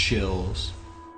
chills.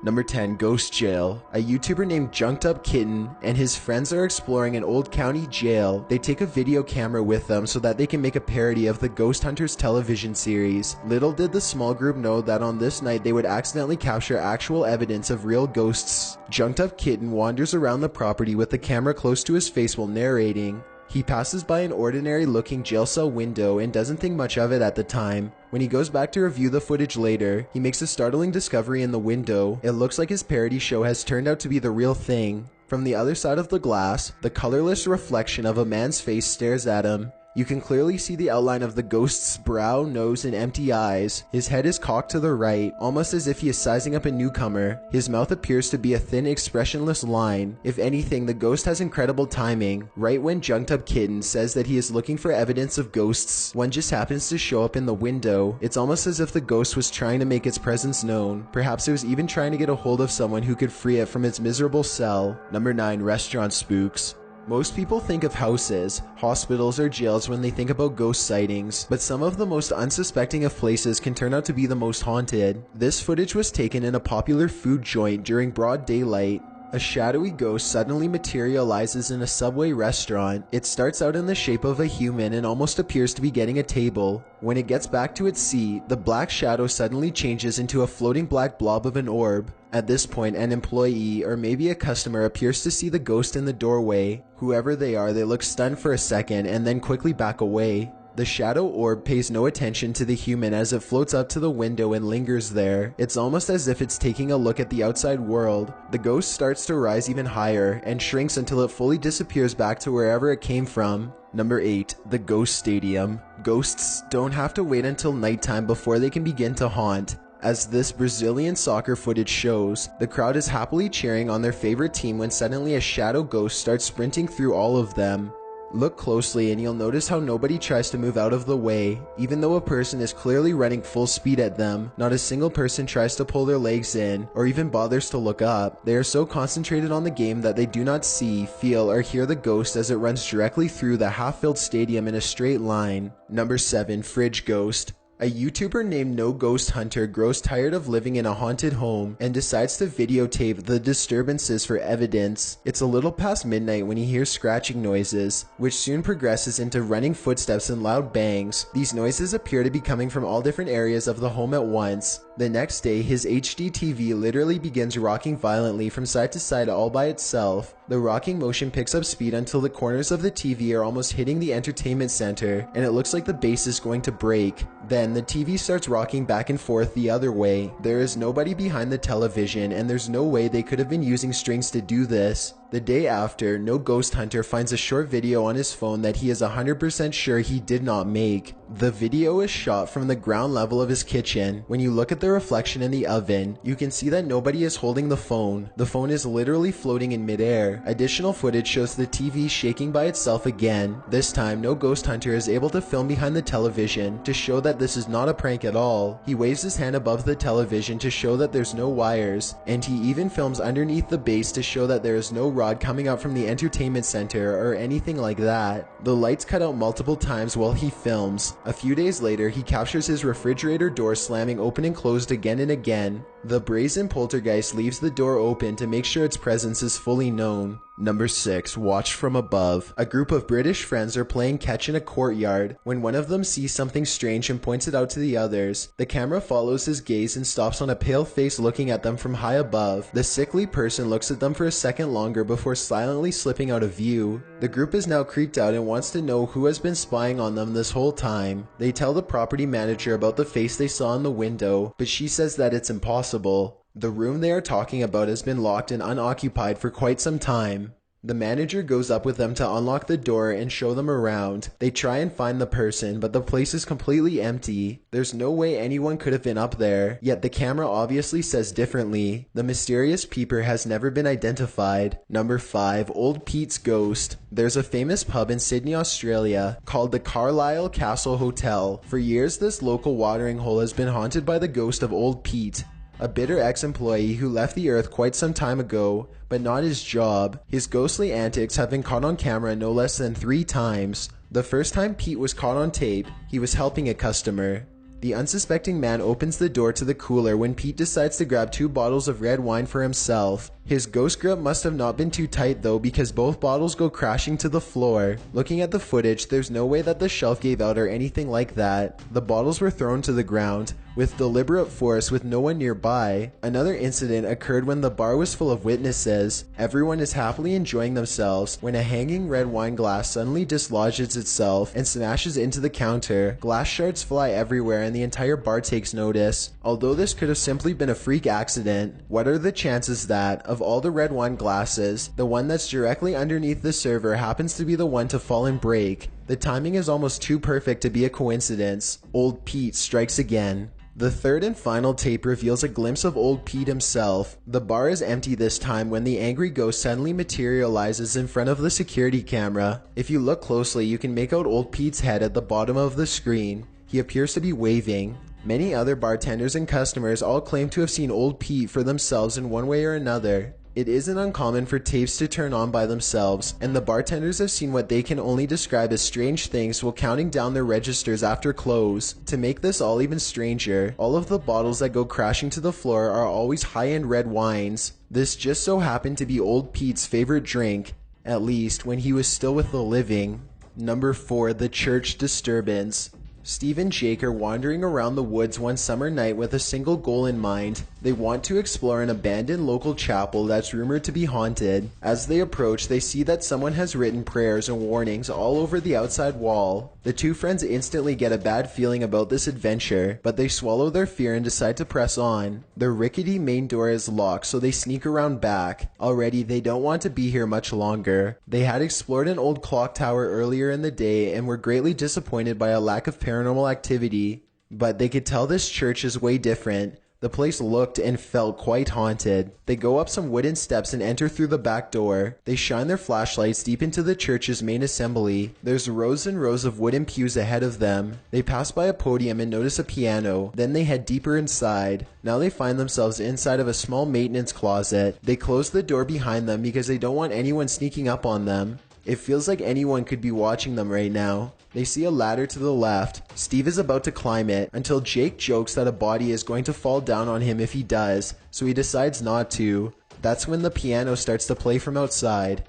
Number 10. Ghost Jail. A YouTuber named Junked Up Kitten and his friends are exploring an old county jail. They take a video camera with them so that they can make a parody of the Ghost Hunters television series. Little did the small group know that on this night they would accidentally capture actual evidence of real ghosts. Junked Up Kitten wanders around the property with the camera close to his face while narrating. He passes by an ordinary looking jail cell window and doesn't think much of it at the time. When he goes back to review the footage later, he makes a startling discovery in the window. It looks like his parody show has turned out to be the real thing. From the other side of the glass, the colorless reflection of a man's face stares at him. You can clearly see the outline of the ghost's brow, nose, and empty eyes. His head is cocked to the right, almost as if he is sizing up a newcomer. His mouth appears to be a thin, expressionless line. If anything, the ghost has incredible timing. Right when Junked Up Kitten says that he is looking for evidence of ghosts, one just happens to show up in the window. It's almost as if the ghost was trying to make its presence known. Perhaps it was even trying to get a hold of someone who could free it from its miserable cell. Number 9. Restaurant spooks. Most people think of houses, hospitals, or jails when they think about ghost sightings, but some of the most unsuspecting of places can turn out to be the most haunted. This footage was taken in a popular food joint during broad daylight. A shadowy ghost suddenly materializes in a Subway restaurant. It starts out in the shape of a human and almost appears to be getting a table. When it gets back to its seat, the black shadow suddenly changes into a floating black blob of an orb. At this point, an employee or maybe a customer appears to see the ghost in the doorway. Whoever they are, they look stunned for a second and then quickly back away. The shadow orb pays no attention to the human as it floats up to the window and lingers there. It's almost as if it's taking a look at the outside world. The ghost starts to rise even higher and shrinks until it fully disappears back to wherever it came from. Number 8. The Ghost Stadium. Ghosts don't have to wait until nighttime before they can begin to haunt. As this Brazilian soccer footage shows, the crowd is happily cheering on their favorite team when suddenly a shadow ghost starts sprinting through all of them. Look closely and you'll notice how nobody tries to move out of the way. Even though a person is clearly running full speed at them, not a single person tries to pull their legs in or even bothers to look up. They are so concentrated on the game that they do not see, feel, or hear the ghost as it runs directly through the half-filled stadium in a straight line. Number 7. Fridge Ghost. A YouTuber named No Ghost Hunter grows tired of living in a haunted home and decides to videotape the disturbances for evidence. It's a little past midnight when he hears scratching noises, which soon progresses into running footsteps and loud bangs. These noises appear to be coming from all different areas of the home at once. The next day, his HD TV literally begins rocking violently from side to side all by itself. The rocking motion picks up speed until the corners of the TV are almost hitting the entertainment center, and it looks like the base is going to break. Then the TV starts rocking back and forth the other way. There is nobody behind the television, and there's no way they could have been using strings to do this. The day after, No Ghost Hunter finds a short video on his phone that he is 100% sure he did not make. The video is shot from the ground level of his kitchen. When you look at the reflection in the oven, you can see that nobody is holding the phone. The phone is literally floating in midair. Additional footage shows the TV shaking by itself again. This time, No Ghost Hunter is able to film behind the television to show that this is not a prank at all. He waves his hand above the television to show that there's no wires, and he even films underneath the base to show that there is no rod coming out from the entertainment center or anything like that. The lights cut out multiple times while he films. A few days later, he captures his refrigerator door slamming open and closed again and again. The brazen poltergeist leaves the door open to make sure its presence is fully known. Number 6. Watched from above. A group of British friends are playing catch in a courtyard when one of them sees something strange and points it out to the others. The camera follows his gaze and stops on a pale face looking at them from high above. The sickly person looks at them for a second longer before silently slipping out of view. The group is now creeped out and wants to know who has been spying on them this whole time. They tell the property manager about the face they saw in the window, but she says that it's impossible. The room they are talking about has been locked and unoccupied for quite some time. The manager goes up with them to unlock the door and show them around. They try and find the person, but the place is completely empty. There's no way anyone could have been up there, yet the camera obviously says differently. The mysterious peeper has never been identified. Number 5. Old Pete's Ghost. There's a famous pub in Sydney, Australia, called the Carlisle Castle Hotel. For years, this local watering hole has been haunted by the ghost of Old Pete, a bitter ex-employee who left the earth quite some time ago, but not his job. His ghostly antics have been caught on camera no less than 3 times. The first time Pete was caught on tape, he was helping a customer. The unsuspecting man opens the door to the cooler when Pete decides to grab 2 bottles of red wine for himself. His ghost grip must have not been too tight though, because both bottles go crashing to the floor. Looking at the footage, there's no way that the shelf gave out or anything like that. The bottles were thrown to the ground with deliberate force with no one nearby. Another incident occurred when the bar was full of witnesses. Everyone is happily enjoying themselves when a hanging red wine glass suddenly dislodges itself and smashes into the counter. Glass shards fly everywhere and the entire bar takes notice. Although this could have simply been a freak accident, what are the chances that, of all the red wine glasses, the one that's directly underneath the server happens to be the one to fall and break? The timing is almost too perfect to be a coincidence. Old Pete strikes again. The third and final tape reveals a glimpse of old Pete himself. The bar is empty this time when the angry ghost suddenly materializes in front of the security camera. If you look closely, you can make out old Pete's head at the bottom of the screen. He appears to be waving. Many other bartenders and customers all claim to have seen old Pete for themselves in one way or another. It isn't uncommon for tapes to turn on by themselves, and the bartenders have seen what they can only describe as strange things while counting down their registers after close. To make this all even stranger, all of the bottles that go crashing to the floor are always high-end red wines. This just so happened to be old Pete's favorite drink, at least when he was still with the living. Number 4. The Church Disturbance. Steve and Jake are wandering around the woods one summer night with a single goal in mind. They want to explore an abandoned local chapel that's rumored to be haunted. As they approach, they see that someone has written prayers and warnings all over the outside wall. The two friends instantly get a bad feeling about this adventure, but they swallow their fear and decide to press on. The rickety main door is locked, so they sneak around back. Already, they don't want to be here much longer. They had explored an old clock tower earlier in the day and were greatly disappointed by a lack of paranormal activity, but they could tell this church is way different. The place looked and felt quite haunted. They go up some wooden steps and enter through the back door. They shine their flashlights deep into the church's main assembly. There's rows and rows of wooden pews ahead of them. They pass by a podium and notice a piano. Then they head deeper inside. Now they find themselves inside of a small maintenance closet. They close the door behind them because they don't want anyone sneaking up on them. It feels like anyone could be watching them right now. They see a ladder to the left. Steve is about to climb it until Jake jokes that a body is going to fall down on him if he does, so he decides not to. That's when the piano starts to play from outside.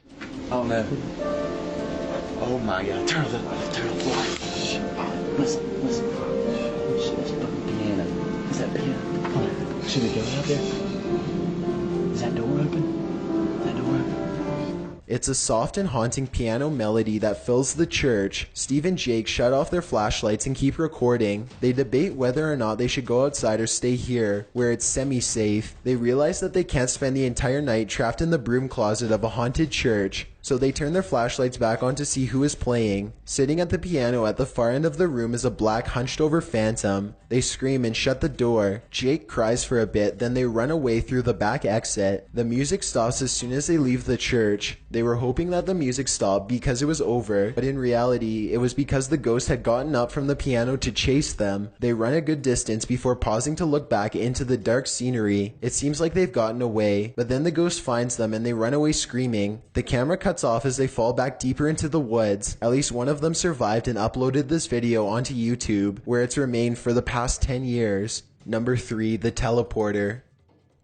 Oh no. Oh my god. Turn off the light. Listen. Listen to the piano. Is that piano? Come on. Should we go out there? Is that door open? Is that door open? It's a soft and haunting piano melody that fills the church. Steve and Jake shut off their flashlights and keep recording. They debate whether or not they should go outside or stay here, where it's semi-safe. They realize that they can't spend the entire night trapped in the broom closet of a haunted church. So they turn their flashlights back on to see who is playing. Sitting at the piano at the far end of the room is a black hunched over phantom. They scream and shut the door. Jake cries for a bit, then they run away through the back exit. The music stops as soon as they leave the church. They were hoping that the music stopped because it was over, but in reality, it was because the ghost had gotten up from the piano to chase them. They run a good distance before pausing to look back into the dark scenery. It seems like they've gotten away, but then the ghost finds them and they run away screaming. The camera cuts off as they fall back deeper into the woods. At least one of them survived and uploaded this video onto YouTube, where it's remained for the past 10 years. Number 3. The Teleporter.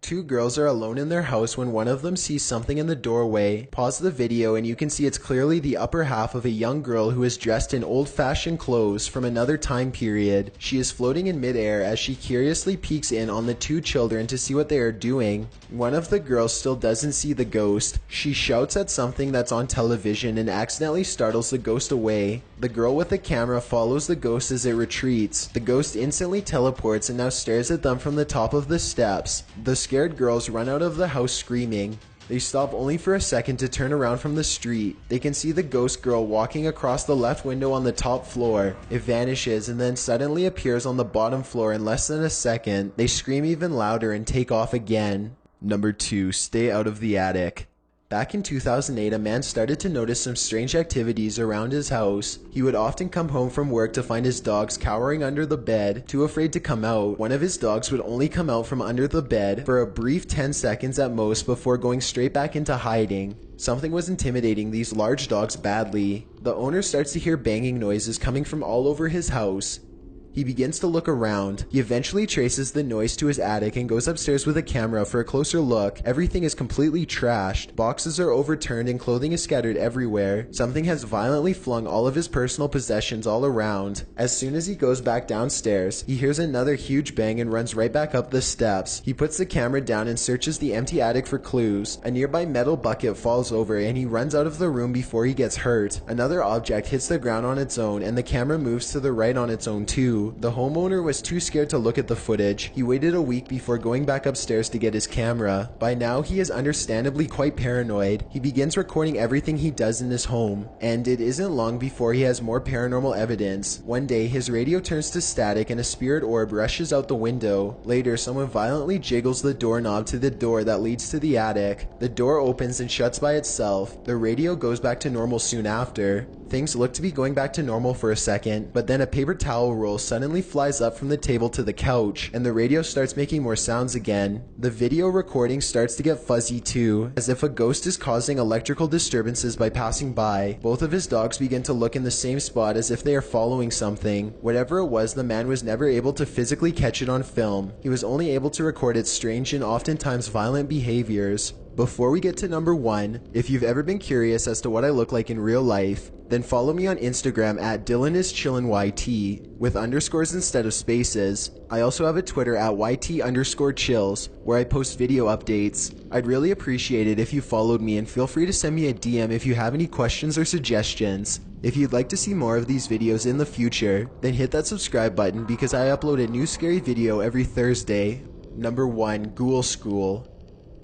Two girls are alone in their house when one of them sees something in the doorway. Pause the video and you can see it's clearly the upper half of a young girl who is dressed in old-fashioned clothes from another time period. She is floating in midair as she curiously peeks in on the two children to see what they are doing. One of the girls still doesn't see the ghost. She shouts at something that's on television and accidentally startles the ghost away. The girl with the camera follows the ghost as it retreats. The ghost instantly teleports and now stares at them from the top of the steps. The scared girls run out of the house screaming. They stop only for a second to turn around from the street. They can see the ghost girl walking across the left window on the top floor. It vanishes and then suddenly appears on the bottom floor in less than a second. They scream even louder and take off again. Number 2. Stay out of the attic. Back in 2008, a man started to notice some strange activities around his house. He would often come home from work to find his dogs cowering under the bed, too afraid to come out. One of his dogs would only come out from under the bed for a brief 10 seconds at most before going straight back into hiding. Something was intimidating these large dogs badly. The owner starts to hear banging noises coming from all over his house. He begins to look around. He eventually traces the noise to his attic and goes upstairs with a camera for a closer look. Everything is completely trashed. Boxes are overturned and clothing is scattered everywhere. Something has violently flung all of his personal possessions all around. As soon as he goes back downstairs, he hears another huge bang and runs right back up the steps. He puts the camera down and searches the empty attic for clues. A nearby metal bucket falls over and he runs out of the room before he gets hurt. Another object hits the ground on its own and the camera moves to the right on its own too. The homeowner was too scared to look at the footage. He waited a week before going back upstairs to get his camera. By now, he is understandably quite paranoid. He begins recording everything he does in his home, and it isn't long before he has more paranormal evidence. One day, his radio turns to static and a spirit orb rushes out the window. Later, someone violently jiggles the doorknob to the door that leads to the attic. The door opens and shuts by itself. The radio goes back to normal soon after. Things look to be going back to normal for a second, but then a paper towel roll suddenly flies up from the table to the couch, and the radio starts making more sounds again. The video recording starts to get fuzzy too, as if a ghost is causing electrical disturbances by passing by. Both of his dogs begin to look in the same spot as if they are following something. Whatever it was, the man was never able to physically catch it on film. He was only able to record its strange and oftentimes violent behaviors. Before we get to number 1, if you've ever been curious as to what I look like in real life, then follow me on Instagram at DylanIsChillinYT with underscores instead of spaces. I also have a Twitter at YT_chills where I post video updates. I'd really appreciate it if you followed me, and feel free to send me a DM if you have any questions or suggestions. If you'd like to see more of these videos in the future, then hit that subscribe button because I upload a new scary video every Thursday. Number 1, Ghoul School.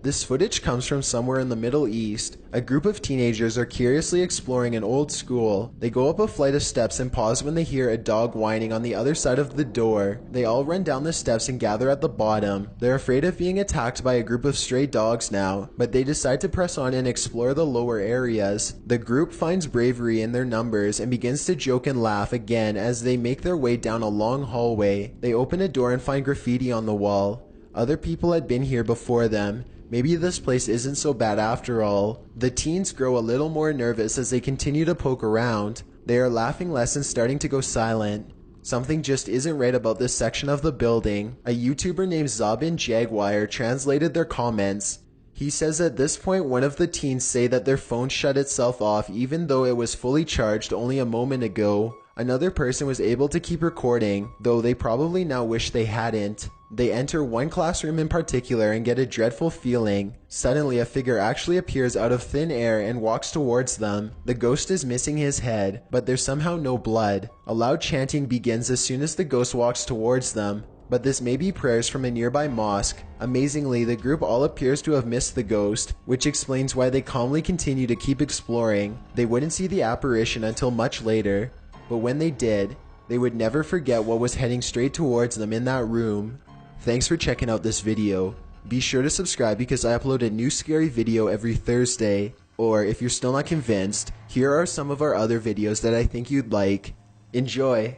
This footage comes from somewhere in the Middle East. A group of teenagers are curiously exploring an old school. They go up a flight of steps and pause when they hear a dog whining on the other side of the door. They all run down the steps and gather at the bottom. They're afraid of being attacked by a group of stray dogs now, but they decide to press on and explore the lower areas. The group finds bravery in their numbers and begins to joke and laugh again as they make their way down a long hallway. They open a door and find graffiti on the wall. Other people had been here before them. Maybe this place isn't so bad after all. The teens grow a little more nervous as they continue to poke around. They are laughing less and starting to go silent. Something just isn't right about this section of the building. A YouTuber named Zabin Jaguar translated their comments. He says at this point one of the teens say that their phone shut itself off even though it was fully charged only a moment ago. Another person was able to keep recording, though they probably now wish they hadn't. They enter one classroom in particular and get a dreadful feeling. Suddenly a figure actually appears out of thin air and walks towards them. The ghost is missing his head, but there's somehow no blood. A loud chanting begins as soon as the ghost walks towards them, but this may be prayers from a nearby mosque. Amazingly, the group all appears to have missed the ghost, which explains why they calmly continue to keep exploring. They wouldn't see the apparition until much later, but when they did, they would never forget what was heading straight towards them in that room. Thanks for checking out this video. Be sure to subscribe because I upload a new scary video every Thursday. Or if you're still not convinced, here are some of our other videos that I think you'd like. Enjoy!